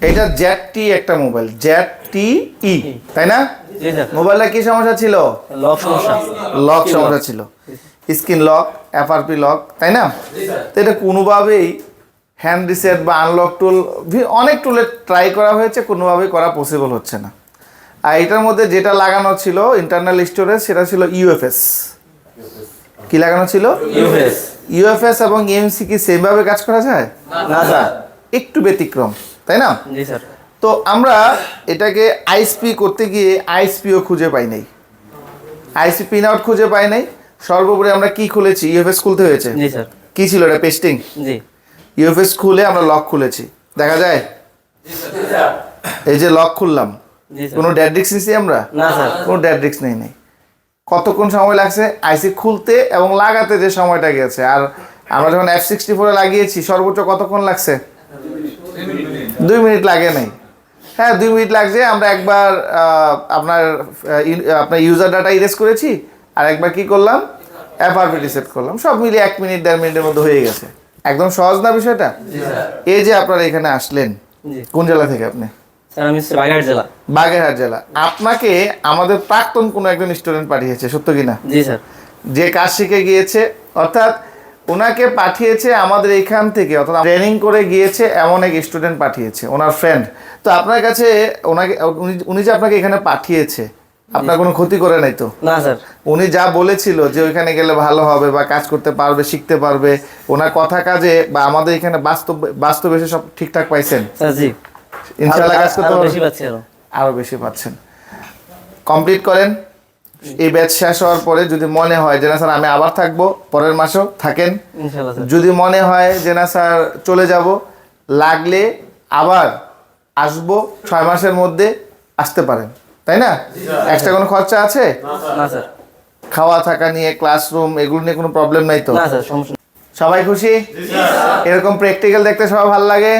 এটা ZT একটা mobile, ZTE, তাই না? জি স্যার। মোবাইলটা কি সমস্যা ছিল? লক সমস্যা। লক সমস্যা ছিল, স্ক্রিন লক, FRP লক, তাই না? তো এটা কোনোভাবেই হ্যান্ড রিসেট বা আনলক টুল, অনেক টুলে ট্রাই করা হয়েছে, কোনোভাবেই করা পসিবল হচ্ছে না। আর এটার মধ্যে যেটা লাগানো ছিল ইন্টারনাল স্টোরেজ, সেটা ছিল UFS। কি লাগানো ছিল? ইউএস। UFS এবং EMC কি সেমভাবে কাজ করা যায়? না স্যার। একটু ব্যতিক্রম, তাই না? জি স্যার। তো আমরা এটাকে আইএসপি করতে গিয়ে আইএসপিও খুঁজে পাই নাই, আইএসপি পিন আউট খুঁজে পাই নাই। সর্বোপরি আমরা কি খুলেছি? UFS খুলতে হয়েছে। জি স্যার। কি ছিল এটা? পেস্টিং। জি। UFS খুলে আমরা লক খুলেছি, দেখা যায়? এই যে লক খুললাম, জি স্যার। কোনো ডেড রিস্ক নিছি আমরা? না স্যার। কোনো ডেড রিস্ক নেই নাই। কতক্ষণ সময় লাগছে আইসি খুলতে এবং লাগাতে? যে সময়টা গেছে। আর আমরা যখন F64 লাগিয়েছি সর্বোচ্চ কতক্ষণ লাগছে? 2 মিনিট লাগে নাই। হ্যাঁ, 2 মিনিট লাগছে। আমরা একবার আপনার ইউজার ডাটা ইরেজ করেছি, আর একবার কি করলাম? FRP রিসেট করলাম। সব মিলিয়ে 1 মিনিট 1.5 মিনিটের মধ্যে হয়ে গেছে। একদম সহজ না বিষয়টা? এই যে আপনারা এখানে আসলেন, জি কোন জেলা থেকে আপনি? স্যার, আমি বাগেরহাট জেলা। বাগেরহাট জেলা। আপনাকে আমাদের প্রাক্তন কোনো একজন স্টুডেন্ট পাঠিয়েছে, সত্য কিনা? জি স্যার। যে কাজ শিখে গিয়েছে, অর্থাৎ ওনাকে পাঠিয়েছে আমাদের এইখান থেকে, অর্থাৎ ট্রেনিং করে গিয়েছে এমন এক স্টুডেন্ট পাঠিয়েছে, ওনার ফ্রেন্ড। তো আপনার কাছে ওনাকে, উনি যে আপনাকে এখানে পাঠিয়েছে, আপনার কোনো ক্ষতি করে নাই তো? না স্যার। উনি যা বলেছিল যে ওইখানে গেলে ভালো হবে বা কাজ করতে পারবে, শিখতে পারবে, ওনার কথা কাজে বা আমাদের এখানে বাস্তব এসে সব ঠিকঠাক পাইছেন? স্যার জি। ইনশাআল্লাহ কাজ করতে আরো পারবেন? বেশি পাচ্ছি আরো। আরো বেশি পাচ্ছেন। কমপ্লিট করেন। এই ব্যাচ শেষ হওয়ার পরে যদি মনে হয় যে না স্যার আমি আবার থাকবো, পরের মাসেও থাকেন। ইনশাআল্লাহ স্যার। যদি মনে হয় যে না স্যার চলে যাব, লাগলে আবার আসবো, 6 মাসের মধ্যে আসতে পারেন, তাই না? এক্সট্রা কোনো খরচা আছে? না স্যার। খাওয়া থাকা নিয়ে, ক্লাসরুম, এগুলো নিয়ে কোনো প্রবলেম নাই তো? না স্যার, সমস্যা নেই। সবাই খুশি? এরকম প্র্যাকটিক্যাল দেখতে সবাই ভালো লাগে?